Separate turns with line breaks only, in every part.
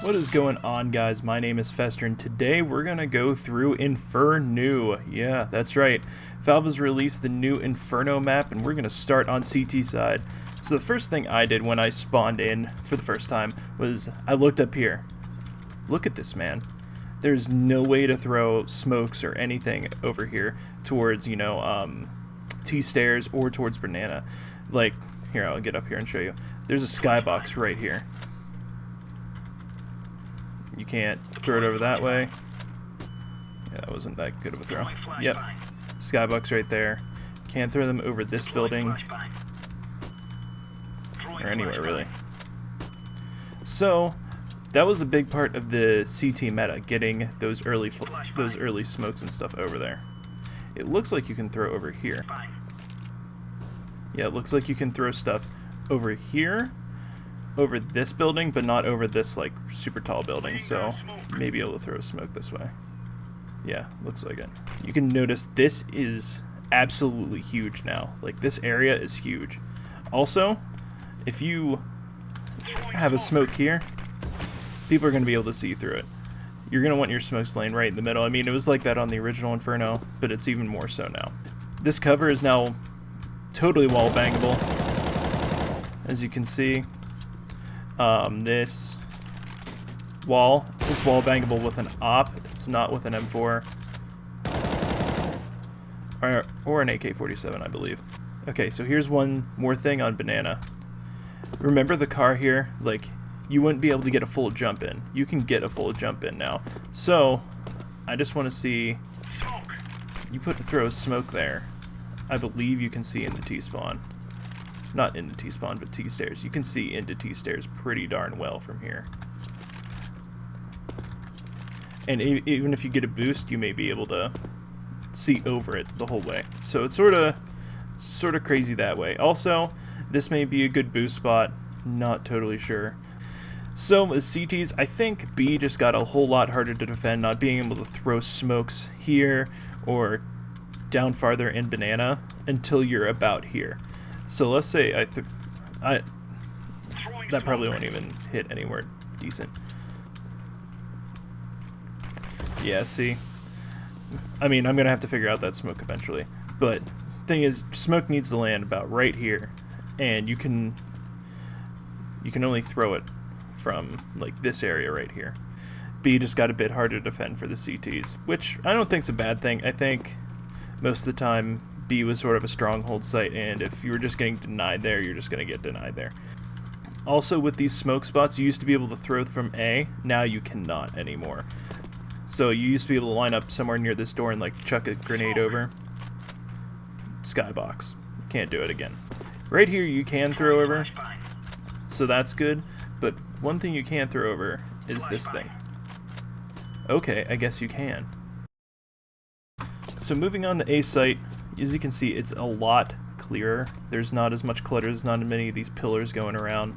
What is going on, guys? My name is Fester, and today we're gonna go through Inferno. Yeah, that's right. Valve has released the new Inferno map, and we're gonna start on Teesside. So the first thing I did when I spawned in for the first time was I looked up here. Look at this, man. There's no way to throw smokes or anything over here towards, T-stairs or towards Banana. Like, here, I'll get up here and show you. There's a skybox right here. You can't throw it over that way. Yeah, that wasn't that good of a throw. Yep. Skybox right there. Can't throw them over this building. Or anywhere, really. So, that was a big part of the CT meta, getting those early smokes and stuff over there. It looks like you can throw over here. Yeah, it looks like you can throw stuff over here, over this building, but not over this like super tall building, so maybe able to throw a smoke this way. Yeah, looks like it. You can notice this is absolutely huge now. Like, this area is huge. Also, if you have a smoke here, people are going to be able to see through it. You're going to want your smokes laying right in the middle. I mean, it was like that on the original Inferno, but it's even more so now. This cover is now totally wall bangable, as you can see. This wall is wall bangable with an op. It's not with an M4 or an AK-47, I believe. Okay, so here's one more thing on Banana. Remember the car here? Like, you wouldn't be able to get a full jump in. You can get a full jump in now. So, I just want to see. You throw a smoke there. I believe you can see into T-spawn. Not into T-spawn, but T-stairs. You can see into T-stairs pretty darn well from here. And even if you get a boost, you may be able to see over it the whole way. So it's sort of crazy that way. Also, this may be a good boost spot. Not totally sure. So as CTs, I think B just got a whole lot harder to defend, not being able to throw smokes here or down farther in Banana until you're about here. So let's say that probably won't even hit anywhere decent. Yeah, see? I mean, I'm gonna have to figure out that smoke eventually. But thing is, smoke needs to land about right here, and you can only throw it from like this area right here. B just got a bit harder to defend for the CTs, which I don't think's a bad thing. I think most of the time B was sort of a stronghold site, and if you were just getting denied there, you're just going to get denied there. Also, with these smoke spots, you used to be able to throw from A. Now you cannot anymore. So you used to be able to line up somewhere near this door and like chuck a grenade over. Skybox. Can't do it again. Right here you can throw over, so that's good, but one thing you can't throw over is this thing. Okay, I guess you can. So moving on to A site, as you can see, it's a lot clearer. There's not as much clutter, there's not as many of these pillars going around.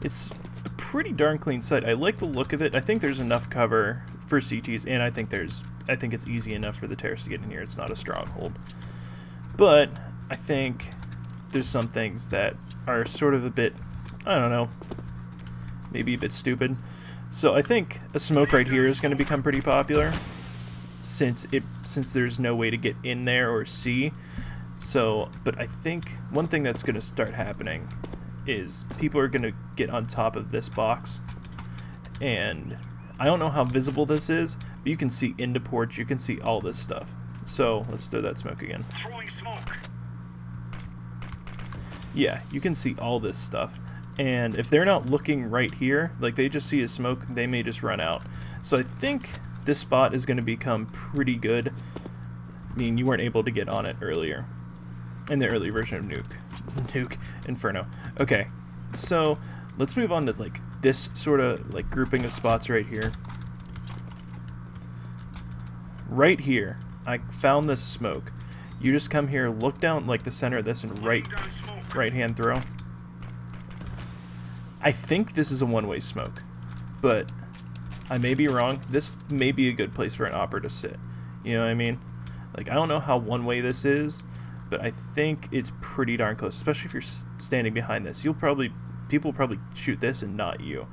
It's a pretty darn clean site. I like the look of it. I think there's enough cover for CTs, and I think it's easy enough for the terrorists to get in here. It's not a stronghold. But I think there's some things that are sort of a bit, I don't know, maybe a bit stupid. So I think a smoke right here is going to become pretty popular, since there's no way to get in there or see. So, but I think one thing that's going to start happening is people are going to get on top of this box, and I don't know how visible this is, but you can see into porch, you can see all this stuff. So let's throw that smoke again. Yeah, you can see all this stuff. And if they're not looking right here, like they just see a smoke, they may just run out. So I think this spot is going to become pretty good. I mean, you weren't able to get on it earlier in the early version of Nuke Inferno. Okay, so let's move on to like this sort of like grouping of spots right here. Right here, I found this smoke. You just come here, look down like the center of this, and right hand throw. I think this is a one-way smoke, but I may be wrong. This may be a good place for an opera to sit. You know what I mean? Like, I don't know how one-way this is, but I think it's pretty darn close, especially if you're standing behind this. People will probably shoot this and not you.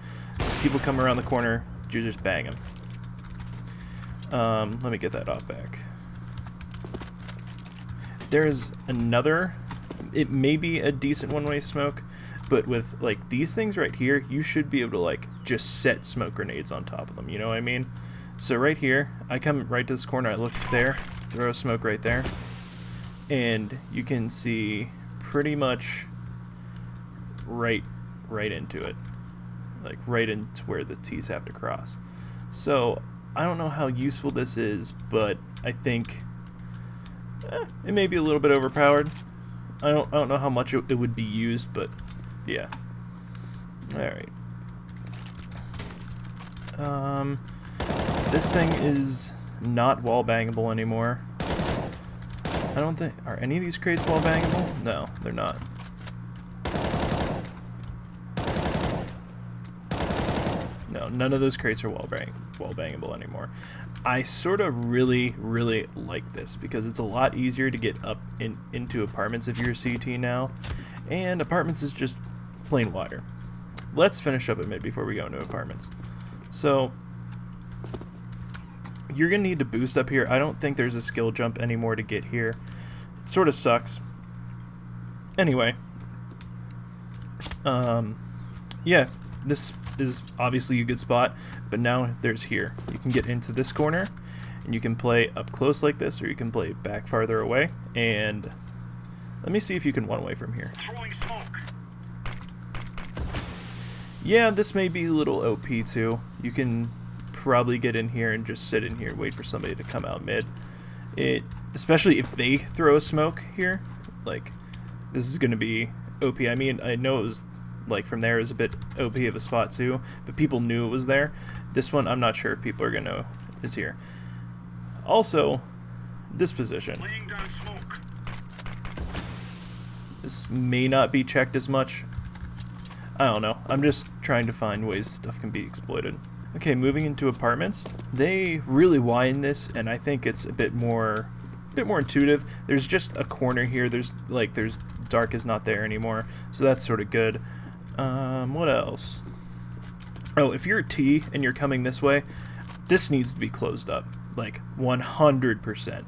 People come around the corner, you just bang them. Let me get that off back. There is another, it may be a decent one-way smoke, but with like these things right here, you should be able to like just set smoke grenades on top of them, you know what I mean? So right here, I come right to this corner, I look there, throw a smoke right there, and you can see pretty much right into it, like right into where the T's have to cross. So I don't know how useful this is, but I think it may be a little bit overpowered. I don't know how much it would be used, but yeah. All right. This thing is not wall bangable anymore. I don't think, are any of these crates wall bangable? No, they're not. No, none of those crates are wall bangable anymore. I sort of really like this because it's a lot easier to get up into apartments if you're a CT now, and apartments is just plain wider. Let's finish up at mid before we go into apartments. So you're gonna need to boost up here. I don't think there's a skill jump anymore to get here. It sort of sucks. Anyway, yeah, this is obviously a good spot, but now there's here. You can get into this corner, and you can play up close like this, or you can play back farther away. And let me see if you can one-way from here.
Throwing smoke.
Yeah, this may be a little OP too. You can probably get in here and just sit in here, wait for somebody to come out mid. Especially if they throw a smoke here, like this is going to be OP. I mean, I know it was like from there is a bit OP of a spot too, but people knew it was there. This one, I'm not sure if people are going to know is here. Also, this position.
Laying down smoke.
This may not be checked as much. I don't know. I'm just trying to find ways stuff can be exploited. Okay, moving into apartments. They really widen this, and I think it's a bit more intuitive. There's just a corner here. There's dark is not there anymore, so that's sort of good. What else? Oh, if you're a T and you're coming this way, this needs to be closed up, like 100%.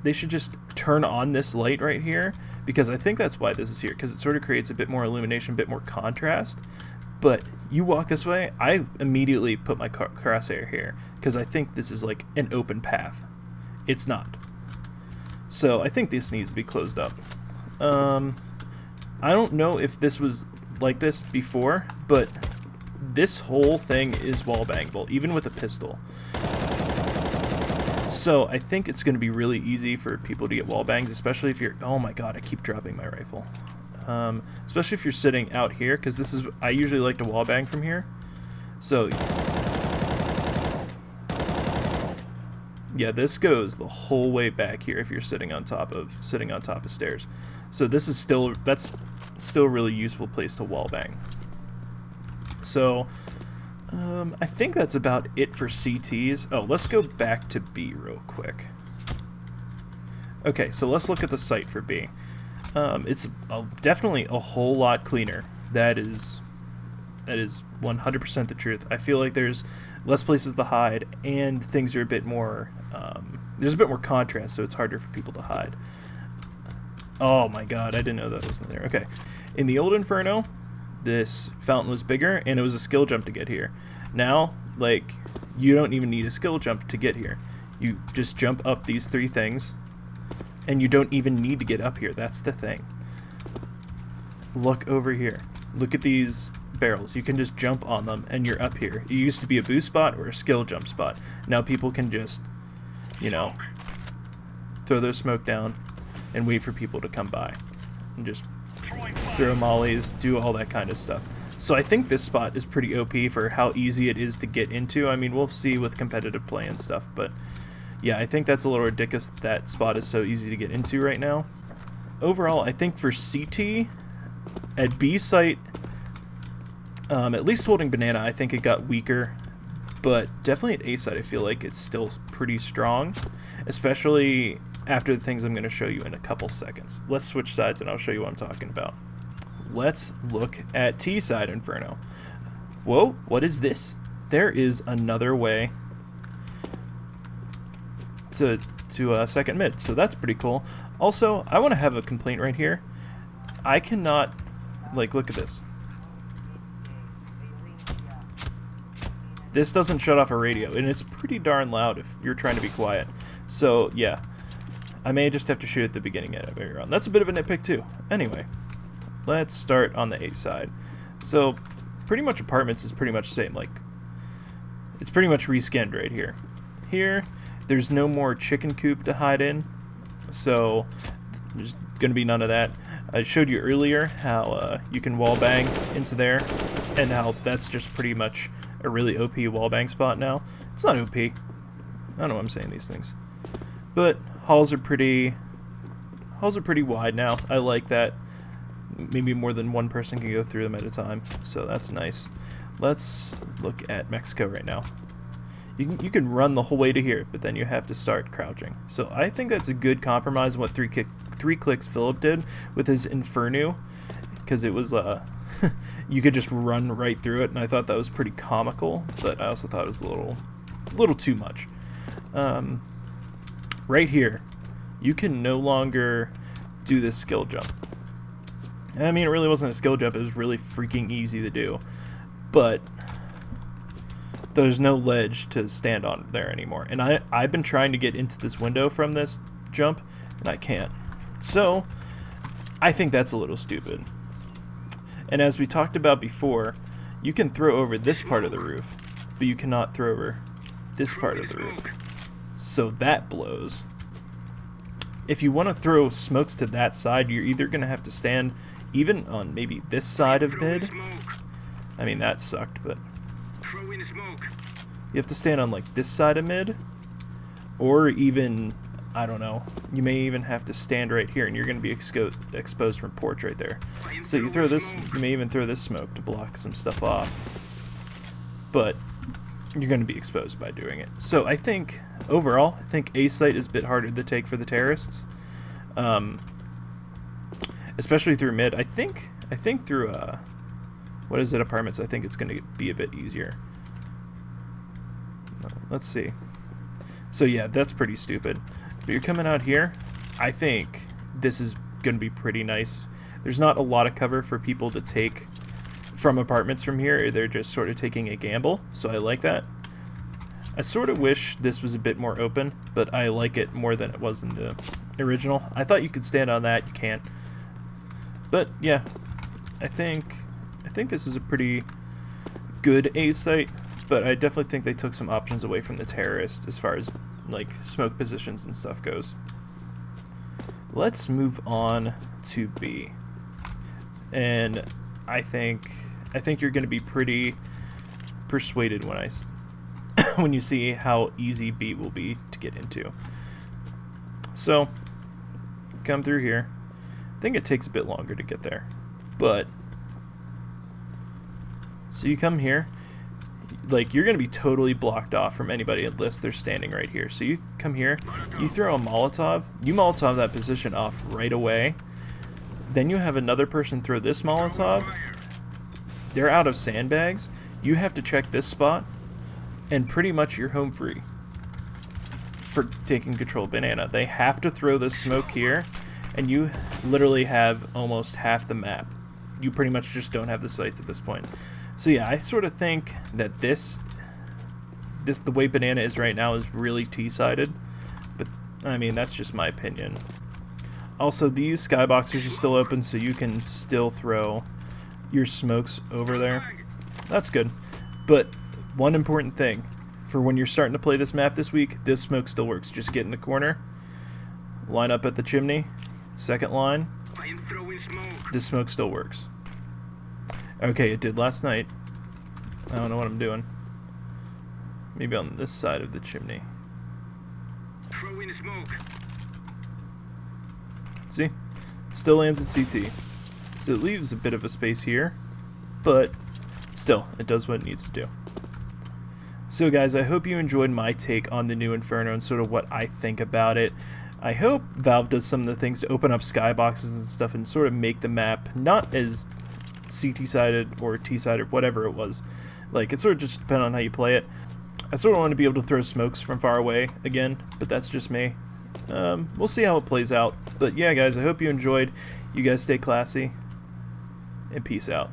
They should just turn on this light right here, because I think that's why this is here, because it sort of creates a bit more illumination, a bit more contrast. But you walk this way, I immediately put my crosshair here, because I think this is like an open path. It's not. So I think this needs to be closed up. I don't know if this was like this before, but this whole thing is wall bangable, even with a pistol. So I think it's going to be really easy for people to get wall bangs, especially if you're... Oh my god, I keep dropping my rifle. Especially if you're sitting out here, because this is... I usually like to wall bang from here. So... yeah, this goes the whole way back here if you're sitting on top of stairs. So this is still... that's still a really useful place to wall bang. So... I think that's about it for CTs. Oh, let's go back to B real quick. Okay, so let's look at the site for B. It's definitely a whole lot cleaner. That is 100% the truth. I feel like there's less places to hide, and things are a bit more... there's a bit more contrast, so it's harder for people to hide. Oh my god, I didn't know that was in there. Okay, in the old Inferno, this fountain was bigger, and it was a skill jump to get here. Now, like, you don't even need a skill jump to get here. You just jump up these three things, and you don't even need to get up here. That's the thing. Look over here. Look at these barrels. You can just jump on them, and you're up here. It used to be a boost spot or a skill jump spot. Now people can just, you know, throw their smoke down and wait for people to come by. And just throw mollies, do all that kind of stuff. So I think this spot is pretty OP for how easy it is to get into. I mean, we'll see with competitive play and stuff, but yeah, I think that's a little ridiculous that spot is so easy to get into right now. Overall, I think for CT, at B site, at least holding banana, I think it got weaker, but definitely at A site, I feel like it's still pretty strong, especially after the things I'm going to show you in a couple seconds. Let's switch sides and I'll show you what I'm talking about. Let's look at Teesside Inferno. Whoa, what is this? there is another way to second mid, so that's pretty cool. Also, I want to have a complaint right here. I cannot, like, look at this. This doesn't shut off a radio, and it's pretty darn loud if you're trying to be quiet. So, yeah. I may just have to shoot at the beginning of every round. That's a bit of a nitpick, too. Anyway, let's start on the A side. So, pretty much apartments is pretty much the same. Like, it's pretty much reskinned right here. Here, there's no more chicken coop to hide in, so there's going to be none of that. I showed you earlier how you can wall bang into there, and how that's just pretty much a really OP wallbang spot now. It's not OP. I don't know why I'm saying these things. But halls are pretty wide now. I like that. Maybe more than one person can go through them at a time. So that's nice. Let's look at Mexico right now. You can run the whole way to here, but then you have to start crouching. So I think that's a good compromise on what three clicks Philip did with his Inferno, because it was you could just run right through it, and I thought that was pretty comical, but I also thought it was a little too much. Right here, you can no longer do this skill jump. I mean, it really wasn't a skill jump, it was really freaking easy to do, but there's no ledge to stand on there anymore. And I've been trying to get into this window from this jump, and I can't. So, I think that's a little stupid. And as we talked about before, you can throw over this part of the roof, but you cannot throw over this part of the roof. So that blows. If you want to throw smokes to that side, you're either going to have to stand even on maybe this side of mid. I mean, that sucked, but you have to stand on like this side of mid, or even, I don't know, you may even have to stand right here, and you're going to be exposed from porch right there. So you throw this, you may even throw this smoke to block some stuff off, but you're going to be exposed by doing it. So I think, overall, I think A site is a bit harder to take for the terrorists, especially through mid. I think through, what is it, apartments, I think it's going to be a bit easier. Let's see. So yeah, that's pretty stupid. But you're coming out here, I think this is going to be pretty nice. There's not a lot of cover for people to take from apartments from here. They're just sort of taking a gamble, so I like that. I sort of wish this was a bit more open, but I like it more than it was in the original. I thought you could stand on that, you can't. But yeah, I think this is a pretty good A site, but I definitely think they took some options away from the terrorist as far as like smoke positions and stuff goes. Let's move on to B. And I think you're going to be pretty persuaded when when you see how easy B will be to get into. So, come through here. I think it takes a bit longer to get there, but so you come here, like, you're going to be totally blocked off from anybody unless they're standing right here. So you come here, you throw a Molotov, you Molotov that position off right away, then you have another person throw this Molotov, they're out of sandbags, you have to check this spot, and pretty much you're home free for taking control of Banana. They have to throw this smoke here, and you literally have almost half the map. You pretty much just don't have the sights at this point. So yeah, I sort of think that this the way Banana is right now is really T-sided, but I mean, that's just my opinion. Also, these skyboxes are still open, so you can still throw your smokes over there. That's good. But one important thing, for when you're starting to play this map this week, this smoke still works. Just get in the corner, line up at the chimney, second line, this smoke still works. Okay, it did last night. I don't know what I'm doing. Maybe on this side of the chimney. See? Still lands at CT. So it leaves a bit of a space here, but still, it does what it needs to do. So guys, I hope you enjoyed my take on the new Inferno and sort of what I think about it. I hope Valve does some of the things to open up skyboxes and stuff and sort of make the map not as CT-sided or T-sided, whatever it was. Like, it sort of just depends on how you play it. I sort of want to be able to throw smokes from far away again, but that's just me. We'll see how it plays out. But yeah, guys, I hope you enjoyed. You guys stay classy, and peace out.